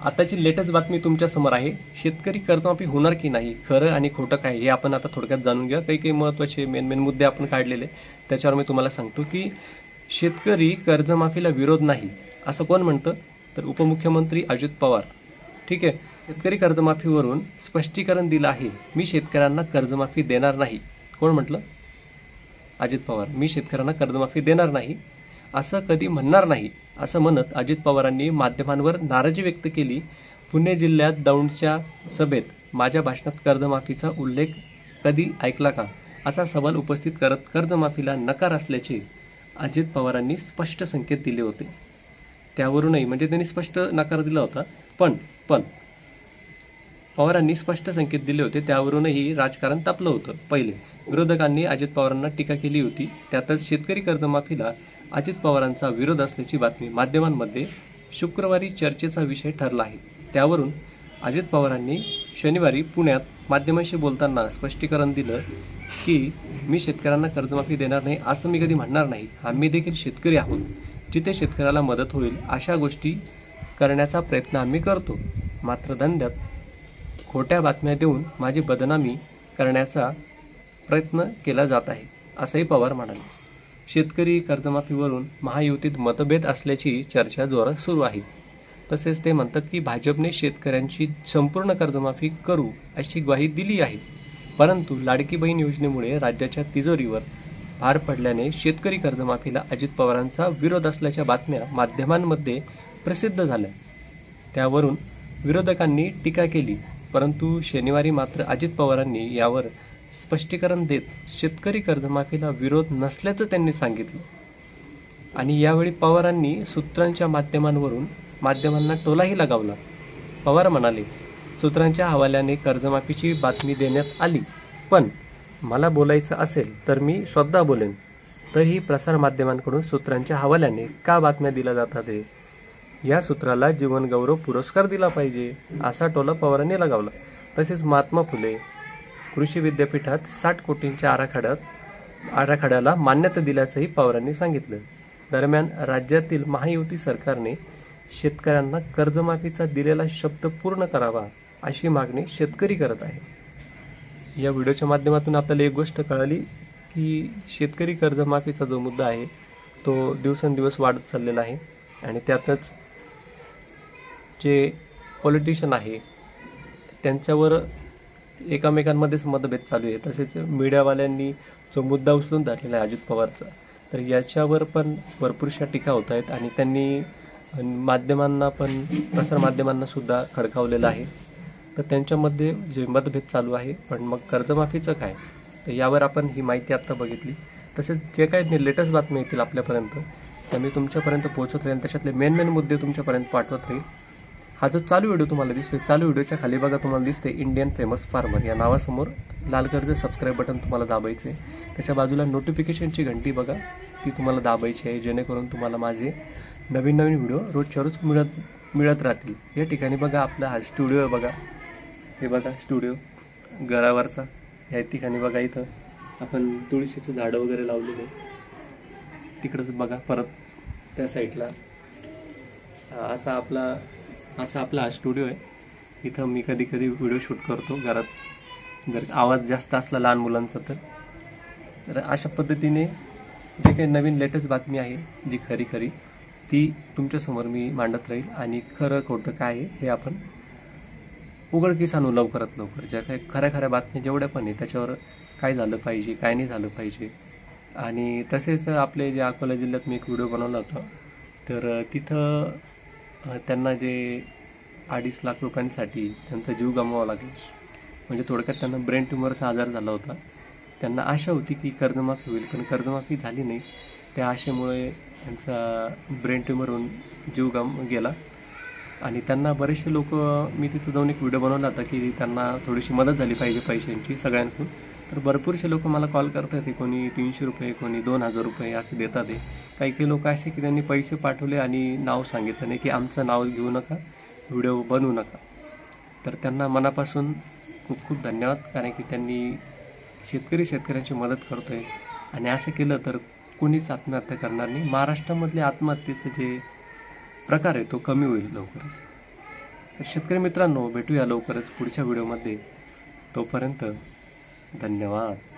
आताची लेटेस्ट बातमी तुमच्या समोर आहे. शेतकरी कर्जमाफी होणार की नाही, खरं आणि खोटं काय हे आपण आता थोडक्यात जाणून घेऊया. काही महत्त्वाचे मेन मुद्दे आपण काढलेले, त्याच्यावर मी तुम्हाला सांगतो की शेतकरी कर्जमाफीला विरोध नाही असं कोण म्हणतं, तर उपमुख्यमंत्री अजित पवार. ठीक आहे, शेतकरी कर्जमाफीवरून स्पष्टीकरण दिलं आहे. मी शेतकऱ्यांना कर्जमाफी देणार नाही. कोण म्हटलं? अजित पवार. मी शेतकऱ्यांना कर्जमाफी देणार नाही असं कधी म्हणणार नाही असं म्हणत अजित पवारांनी माध्यमांवर नाराजी व्यक्त केली. पुणे जिल्ह्यात दौंडच्या सभेत माझ्या भाषणात कर्जमाफीचा उल्लेख कधी ऐकला का असा सवाल उपस्थित करत कर्जमाफीला नकार असल्याचे अजित पवारांनी स्पष्ट संकेत दिले होते. त्यावरूनही म्हणजे त्यांनी स्पष्ट नकार दिला होता, पण पवारांनी स्पष्ट संकेत दिले होते, त्यावरूनही राजकारण तापलं होतं. पहिले विरोधकांनी अजित पवारांना टीका केली होती. त्यातच शेतकरी कर्जमाफीला अजित पवारांचा विरोध असल्याची बातमी माध्यमांमध्ये शुक्रवारी चर्चेचा विषय ठरला आहे. त्यावरून अजित पवारांनी शनिवारी पुण्यात माध्यमांशी बोलताना स्पष्टीकरण दिलं की मी शेतकऱ्यांना कर्जमाफी देणार नाही असं मी कधी म्हणणार नाही. आम्ही देखील शेतकरी आहोत. जिथे शेतकऱ्याला मदत होईल अशा गोष्टी करण्याचा प्रयत्न आम्ही करतो. मात्र धंद्यात खोट्या बातम्या देऊन माझी बदनामी करण्याचा प्रयत्न केला जात आहे असंही पवार म्हणाले. शेतकरी कर्जमाफीवरून महायुतीत मतभेद असल्याची चर्चा जोरात सुरू आहे. तसेच ते म्हणतात की भाजपने शेतकऱ्यांची संपूर्ण कर्जमाफी करू अशी ग्वाही दिली आहे, परंतु लाडकी बहीण योजनेमुळे राज्याच्या तिजोरीवर भार पडल्याने शेतकरी कर्जमाफीला अजित पवारांचा विरोध असल्याच्या बातम्या माध्यमांमध्ये प्रसिद्ध झाल्या. त्यावरून विरोधकांनी टीका केली, परंतु शनिवारी मात्र अजित पवारांनी यावर स्पष्टीकरण देत शेतकरी कर्जमाफीला विरोध नसल्याचं त्यांनी सांगितलं. आणि यावेळी पवारांनी सूत्रांच्या माध्यमांवरून माध्यमांना टोलाही लगावला. पवार म्हणाले, सूत्रांच्या हवाल्याने कर्जमाफीची बातमी देण्यात आली, पण मला बोलायचं असेल तर मी स्वतः बोलेन. तर ही प्रसारमाध्यमांकडून सूत्रांच्या हवाल्याने का बातम्या दिल्या जातात, या सूत्राला जीवनगौरव पुरस्कार दिला पाहिजे असा टोला पवारांनी लगावला. तसेच महात्मा फुले कृषी विद्यापीठात 60 कोटींच्या आराखड्याला मान्यता दिल्याचंही पवारांनी सांगितलं. दरम्यान राज्यातील महायुती सरकारने शेतकऱ्यांना कर्जमाफीचा दिलेला शब्द पूर्ण करावा अशी मागणी शेतकरी करत आहे. या व्हिडिओच्या माध्यमातून आपल्याला एक गोष्ट कळाली की शेतकरी कर्जमाफीचा जो मुद्दा आहे तो दिवसेंदिवस वाढत चाललेला आहे. आणि त्यातच जे पॉलिटिशियन आहे त्यांच्यावर एकमेकांमध्येच मतभेद चालू आहे. तसेच मीडियावाल्यांनी जो मुद्दा उचलून धरलेला आहे अजित पवारचा, तर याच्यावर पण भरपूरशा टीका होत आहेत. आणि त्यांनी माध्यमांना पण प्रसारमाध्यमांना सुद्धा खडकावलेलं आहे. तर त्यांच्यामध्ये जे मतभेद चालू आहे. पण मग कर्जमाफीचं काय, तर यावर आपण ही माहिती आत्ता बघितली. तसेच जे काही लेटेस्ट बातमी येतील आपल्यापर्यंत त्या मी तुमच्यापर्यंत पोहोचत राहील. त्याच्यातले मेन मुद्दे तुमच्यापर्यंत पाठवत राहील. हा जो चालू व्हिडिओ तुम्हाला दिसतोय, चालू व्हिडिओच्या खाली बघा तुम्हाला दिसते इंडियन फेमस फार्मर या नावासमोर लाल कलरचं सबस्क्राईब बटन तुम्हाला दाबायचं आहे. त्याच्या बाजूला नोटिफिकेशनची घंटी बघा, ती तुम्हाला दाबायची आहे, जेणेकरून तुम्हाला माझे नवीन व्हिडिओ रोजच्या रोज मिळत राहतील. या ठिकाणी बघा आपला हा स्टुडिओ आहे. बघा हे बघा स्टुडिओ घरावरचा. या ठिकाणी बघा इथं आपण तुळशीचं झाडं वगैरे लावलेलं आहे. तिकडंच बघा परत त्या साईडला असा आपला हा स्टुडिओ आहे. इथं मी कधी व्हिडिओ शूट करतो घरात, जर आवाज जास्त असला लहान मुलांचा तर अशा पद्धतीने जे काही नवीन लेटेस्ट बातमी आहे जी खरी ती तुमच्यासमोर मी मांडत राहील. आणि खरं खोटं काय आहे हे आपण उघडकीस आणू लवकरात लवकर. ज्या काही खऱ्या बातम्या जेवढ्या पण आहे त्याच्यावर काय झालं पाहिजे, काय नाही झालं पाहिजे. आणि तसेच आपले जे अकोला जिल्ह्यात मी एक व्हिडिओ बनवला होता, तर तिथं त्यांना जे 2.5 लाख रुपयांसाठी त्यांचा जीव गमवावा लागला. म्हणजे थोडक्यात त्यांना ब्रेन ट्यूमरचा आजार झाला होता. त्यांना आशा होती की कर्जमाफी होईल, पण कर्जमाफी झाली नाही. त्या आशेमुळे त्यांचा ब्रेन ट्यूमर होऊन जीव गेला. आणि त्यांना बरेचसे लोक, मी तिथं जाऊन एक व्हिडिओ बनवला होता की त्यांना थोडीशी मदत झाली पाहिजे पैशांची सगळ्यांकडून. तर भरपूरसे लोक मला कॉल करतात, कोणी 300 रुपये, कोणी 2000 रुपये असे देतात. काही लोक असे की त्यांनी पैसे पाठवले आणि नाव सांगितलं नाही की आमचं नाव घेऊ नका, व्हिडिओ बनवू नका. तर त्यांना मनापासून खूप धन्यवाद, कारण की त्यांनी शेतकऱ्याची मदत करतोय. आणि असं केलं तर कोणीच आत्महत्या करणार नाही. महाराष्ट्रामधले आत्महत्येचे जे प्रकार आहे तो कमी होईल लवकरच. तर शेतकरी मित्रांनो, भेटूया लवकरच पुढच्या व्हिडिओमध्ये. तोपर्यंत धन्यवाद.